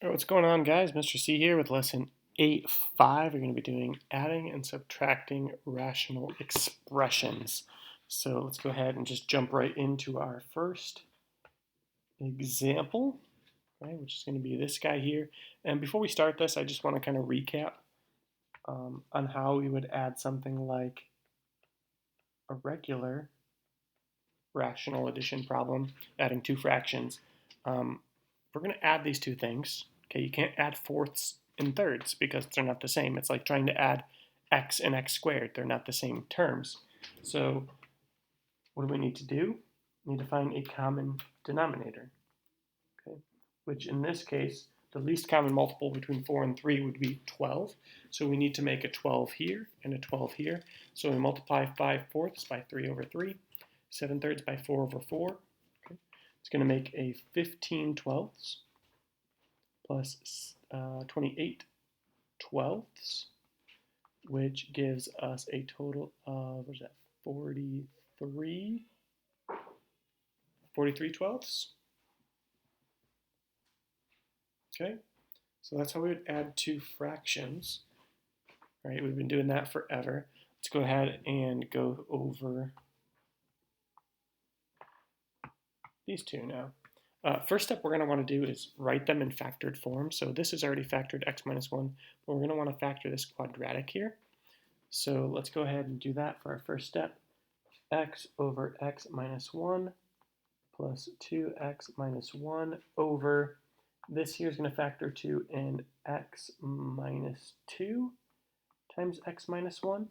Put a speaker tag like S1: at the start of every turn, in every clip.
S1: All right, what's going on, guys? Mr. C here with lesson 8.5. We're going to be doing adding and subtracting rational expressions. So let's go ahead and just jump right into our first example, right, which is going to be this guy here. And before we start this, I just want to kind of recap on how we would add something like a regular rational addition problem, adding two fractions. We're going to add these two things. Okay, you can't add fourths and thirds because they're not the same. It's like trying to add x and x squared. They're not the same terms. So what do we need to do? We need to find a common denominator, okay, which in this case, the least common multiple between 4 and 3 would be 12. So we need to make a 12 here and a 12 here. So we multiply 5 fourths by 3 over 3, 7 thirds by 4 over 4. Okay. It's going to make a 15 twelfths plus 28 twelfths, which gives us a total of, what is that, 43 twelfths. Okay, so that's how we would add two fractions. All right, we've been doing that forever. Let's go ahead and go over these two now. First step we're going to want to do is write them in factored form. So this is already factored x minus 1, but we're going to want to factor this quadratic here. So let's go ahead and do that for our first step. X over x minus 1 plus 2x minus 1 over, this here is going to factor to in x minus 2 times x minus 1. Okay,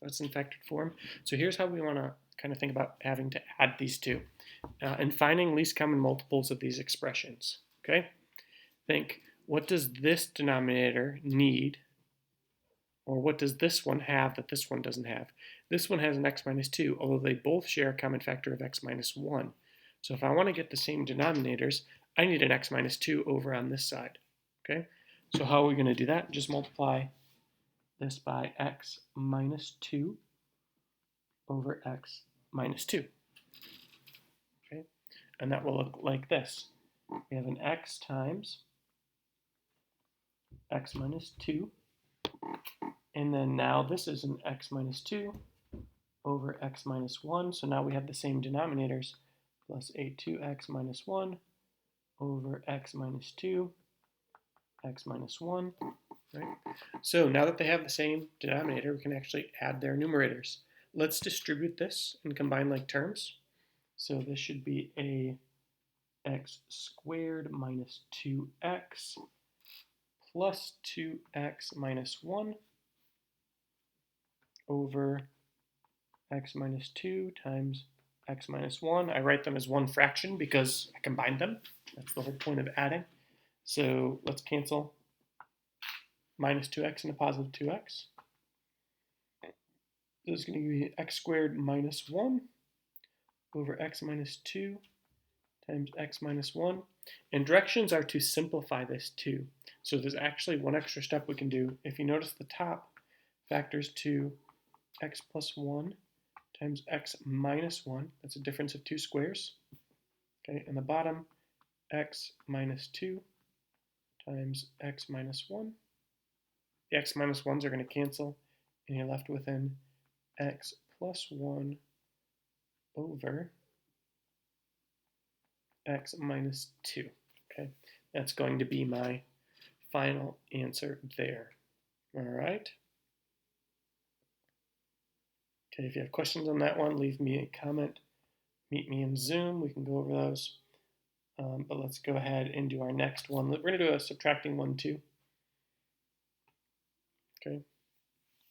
S1: that's in factored form. So here's how we want to kind of think about having to add these two and finding least common multiples of these expressions. Okay, think, what does this denominator need, or what does this one have that this one doesn't have? This one has an x minus 2, although they both share a common factor of x minus 1. So if I want to get the same denominators, I need an x minus 2 over on this side. Okay, so how are we going to do that? Just multiply this by x minus 2 over x minus 2. Okay, and that will look like this. We have an x times x minus 2, and then now this is an x minus 2 over x minus 1, so now we have the same denominators, plus a 2x minus 1 over x minus 2, x minus 1, right? So now that they have the same denominator, we can actually add their numerators. Let's distribute this and combine like terms. So this should be a x squared minus 2x plus 2x minus 1 over x minus 2 times x minus 1. I write them as one fraction because I combined them. That's the whole point of adding. So let's cancel minus 2x and a positive 2x. This is going to be x squared minus 1 over x minus 2 times x minus 1. And directions are to simplify this too. So there's actually one extra step we can do. If you notice, the top factors to x plus 1 times x minus 1. That's a difference of two squares. Okay, and the bottom, x minus 2 times x minus 1. The x minus 1s are going to cancel, and you're left with an x plus 1 over x minus 2. Okay, that's going to be my final answer there. All right. Okay, if you have questions on that one, leave me a comment. Meet me in Zoom. We can go over those. But let's go ahead and do our next one. We're going to do a subtracting one too. Okay,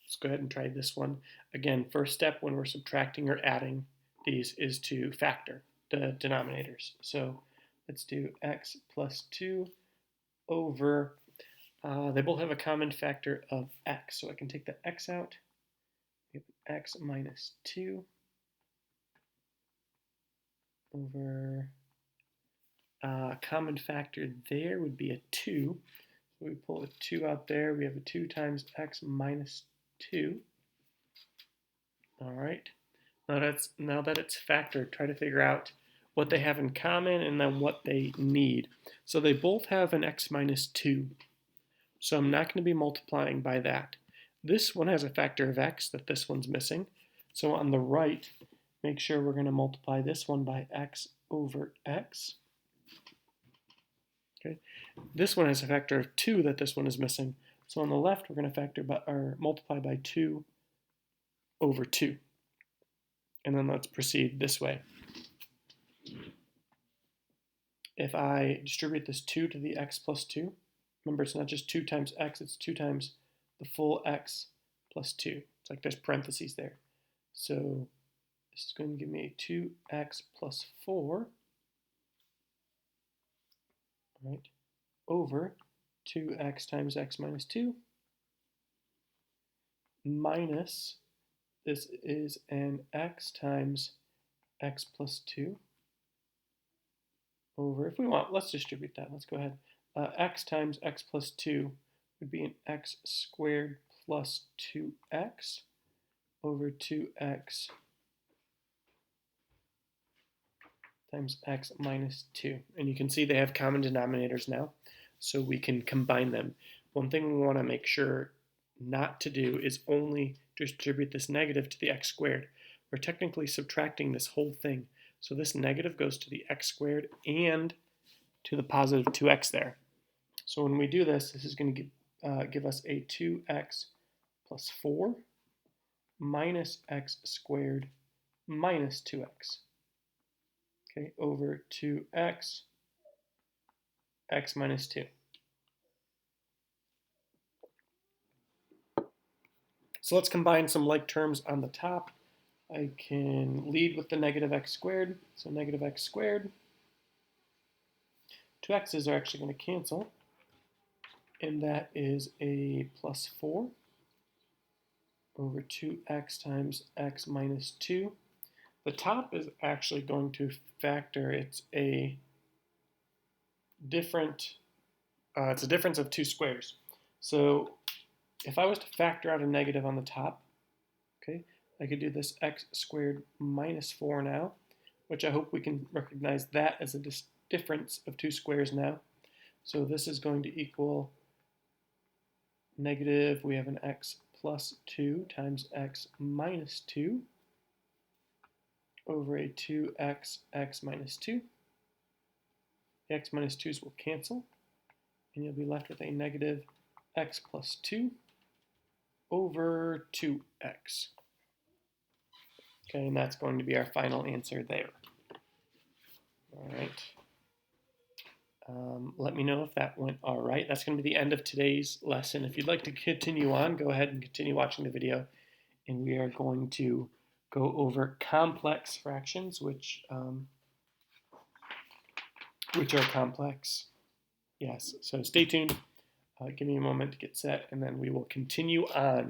S1: let's go ahead and try this one. Again, first step when we're subtracting or adding these is to factor the denominators. So let's do x plus 2 over, they both have a common factor of x. So I can take the x out. We have x minus 2 over, common factor there would be a 2. So we pull a 2 out there. We have a 2 times x minus 2. All right. Now that it's factored, try to figure out what they have in common, and then what they need. So they both have an x minus 2. So I'm not going to be multiplying by that. This one has a factor of x that this one's missing. So on the right, make sure we're going to multiply this one by x over x. Okay. This one has a factor of 2 that this one is missing. So on the left, we're going to multiply by 2 over 2. And then let's proceed this way. If I distribute this 2 to the x plus 2, remember it's not just 2 times x, it's 2 times the full x plus 2. It's like there's parentheses there. So this is going to give me a 2x plus 4, right, over 2x times x minus 2 minus, this is an x times x plus 2 over, if we want, let's distribute that. Let's go ahead. X times x plus 2 would be an x squared plus 2x over 2x times x minus 2. And you can see they have common denominators now, so we can combine them. One thing we want to make sure not to do is only distribute this negative to the x squared. We're technically subtracting this whole thing. So this negative goes to the x squared and to the positive 2x there. So when we do this, this is going to give us a 2x plus 4 minus x squared minus 2x. Okay, over 2x, x minus 2. So let's combine some like terms on the top. I can lead with the negative x squared, so negative x squared. 2x's are actually going to cancel, and that is a plus 4 over 2x times x minus 2. The top is actually going to factor, it's a difference of 2 squares. So if I was to factor out a negative on the top, okay, I could do this x squared minus 4 now, which I hope we can recognize that as a difference of 2 squares now. So this is going to equal negative, we have an x plus 2 times x minus 2 over a 2x, x minus 2. The x minus 2's will cancel, and you'll be left with a negative x plus 2 over 2x. Okay, and that's going to be our final answer there. All right. Let me know if that went all right. That's going to be the end of today's lesson. If you'd like to continue on, go ahead and continue watching the video. And we are going to go over complex fractions, which are complex. Yes, so stay tuned. Give me a moment to get set, and then we will continue on.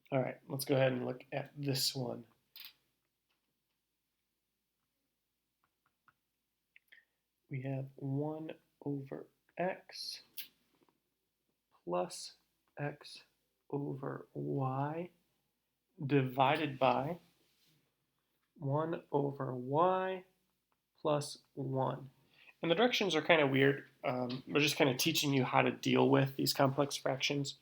S1: All right, let's go ahead and look at this one. We have 1 over x plus x over y divided by 1 over y plus 1. And the directions are kind of weird. We're just kind of teaching you how to deal with these complex fractions.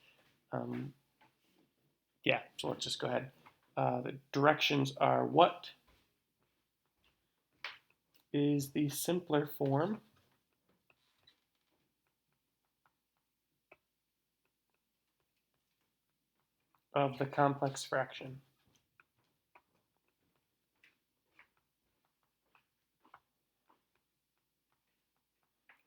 S1: Yeah, so let's just go ahead. The directions are what is the simpler form of the complex fraction.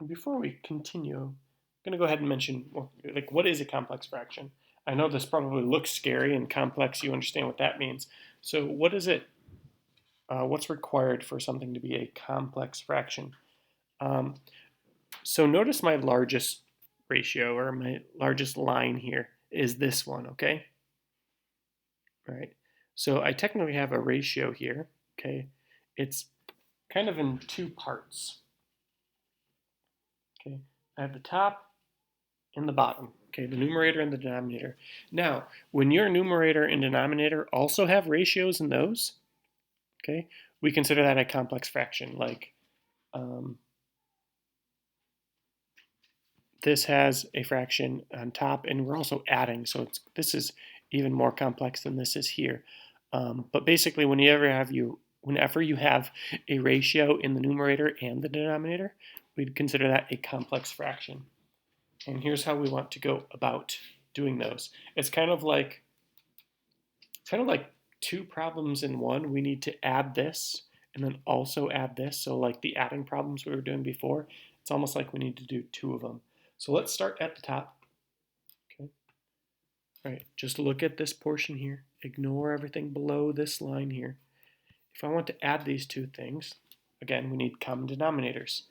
S1: Before we continue, I'm going to go ahead and mention, like, what is a complex fraction? I know this probably looks scary and complex. You understand what that means. So what is it? What's required for something to be a complex fraction? Um, so notice my largest ratio, or my largest line here, is this one, okay? All right. So I technically have a ratio here, okay? It's kind of in two parts, okay? I have the top and the bottom, okay? The numerator and the denominator. Now, when your numerator and denominator also have ratios in those, okay, we consider that a complex fraction. Like this has a fraction on top, and we're also adding, so this is even more complex than this is here. But basically, whenever you have a ratio in the numerator and the denominator, we'd consider that a complex fraction. And here's how we want to go about doing those. It's kind of like two problems in one. We need to add this and then also add this. So like the adding problems we were doing before, it's almost like we need to do two of them. So let's start at the top. Okay. All right, just look at this portion here. Ignore everything below this line here. If I want to add these two things, again, we need common denominators.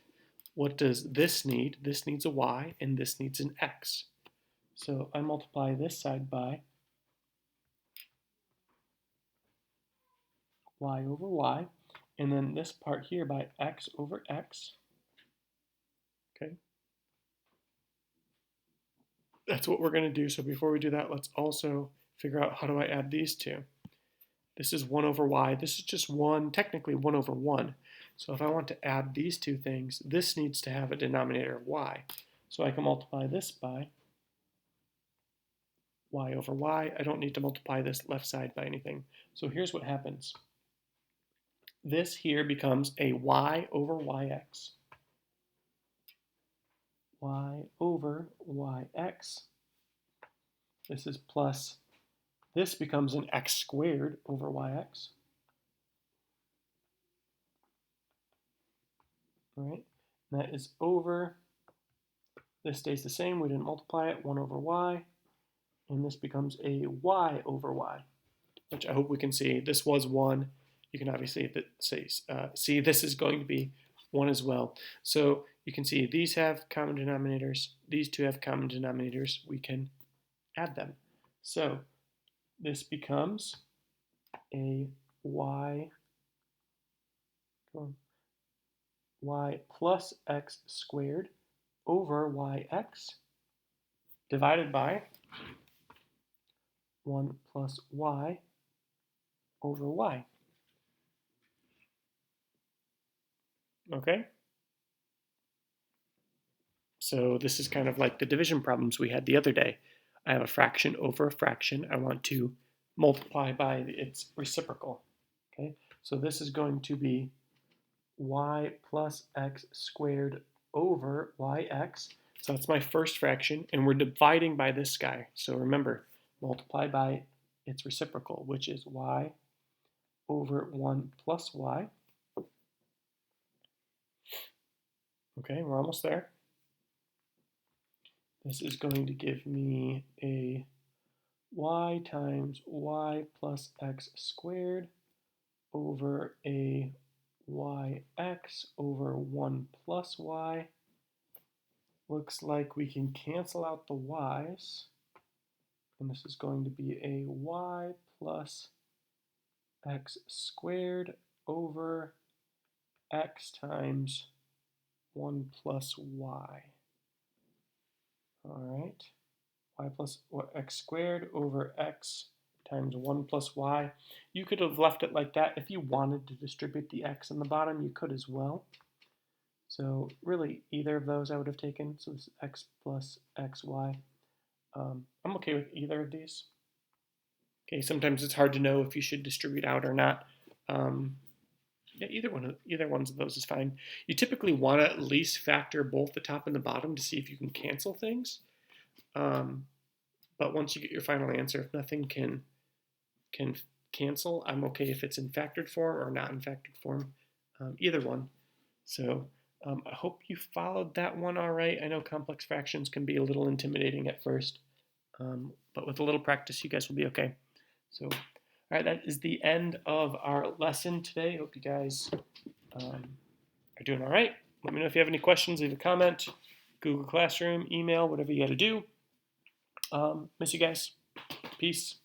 S1: What does this need? This needs a y, and this needs an x. So I multiply this side by y over y, and then this part here by x over x. Okay. That's what we're going to do. So before we do that, let's also figure out how do I add these two. This is 1 over y. This is just technically 1 over 1. So if I want to add these two things, this needs to have a denominator of y. So I can multiply this by y over y. I don't need to multiply this left side by anything. So here's what happens. This here becomes a y over yx. Y over yx. This is plus, this becomes an x squared over yx. All right, and that is over, this stays the same, we didn't multiply it, 1 over y, and this becomes a y over y, which I hope we can see. This was 1. You can obviously see this is going to be 1 as well. So you can see these have common denominators, these two have common denominators, we can add them. So this becomes a y plus x squared over yx divided by 1 plus y over y. Okay? So this is kind of like the division problems we had the other day. I have a fraction over a fraction. I want to multiply by its reciprocal. Okay? So this is going to be y plus x squared over yx. So that's my first fraction, and we're dividing by this guy. So remember, multiply by its reciprocal, which is y over 1 plus y. Okay, we're almost there. This is going to give me a y times y plus x squared over a yx over 1 plus y. Looks like we can cancel out the y's, and this is going to be a y plus x squared over x times 1 plus y. All right, y plus x squared over x times 1 plus y. You could have left it like that. If you wanted to distribute the x on the bottom, you could as well. So really, either of those I would have taken. So this is x plus xy. I'm okay with either of these. Okay, sometimes it's hard to know if you should distribute out or not. Yeah, either ones of those is fine. You typically want to at least factor both the top and the bottom to see if you can cancel things. But once you get your final answer, if nothing can cancel, I'm okay if it's in factored form or not in factored form, either one. So I hope you followed that one all right. I know complex fractions can be a little intimidating at first, but with a little practice, you guys will be okay. So, all right, that is the end of our lesson today. Hope you guys are doing all right. Let me know if you have any questions. Leave a comment, Google Classroom, email, whatever you got to do. Miss you guys. Peace.